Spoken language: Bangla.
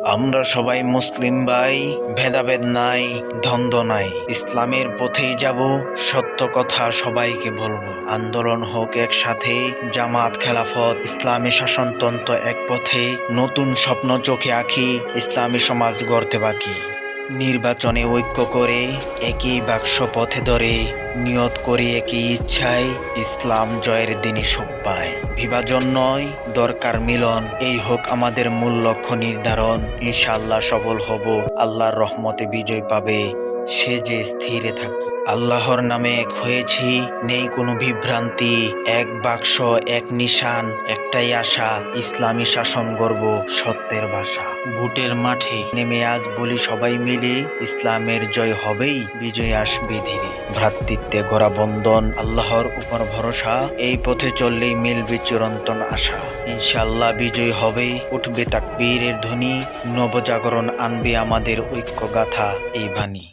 আমরা সবাই মুসলিম ভাই, ভেদাভেদ নাই, দ্বন্দ্ব নাই। ইসলামের পথেই যাব, সত্য কথা সবাইকে বলবো। আন্দোলন হোক একসাথে, জামাত খেলাফত, ইসলামী শাসনতন্ত্র এক পথে। নতুন স্বপ্ন চোখে আঁকি, ইসলামী সমাজ গড়তে বাকি। নির্বাচনে ঐক্য করে, একই বাক্স পথে ধরে, নিয়ত করি একই ইচ্ছায়, ইসলাম জয়ের দিনে সুখ পায়। বিভাজন নয়, দরকার মিলন। এই হোক আমাদের মূল লক্ষ্য নির্ধারণ। ইনশাআল্লাহ সফল হব, আল্লাহর রহমতে বিজয় পাবে সে যে স্থিরে থাকবে। আল্লাহর নামে এক হয়েছি, নেই কোনো বিভ্রান্তি। এক বাক্স, এক নিশান, একটাই আশা, ইসলামী শাসন গর্ব, সত্যের ভাষা। ভোটের মাঠে নেমে আজ বলি সবাই মিলে, ইসলামের জয় হবেই, বিজয় আসবে ধীরে। ভ্রাতৃত্বে গড়া বন্ধন, আল্লাহর উপর ভরসা, এই পথে চললেই মিলবে চিরন্তন আশা। ইনশাআল্লাহ বিজয় হবে, উঠবে তাকবীরের ধ্বনি, নবজাগরণ আনবে আমাদের ঐক্য গাথা এই বাণী।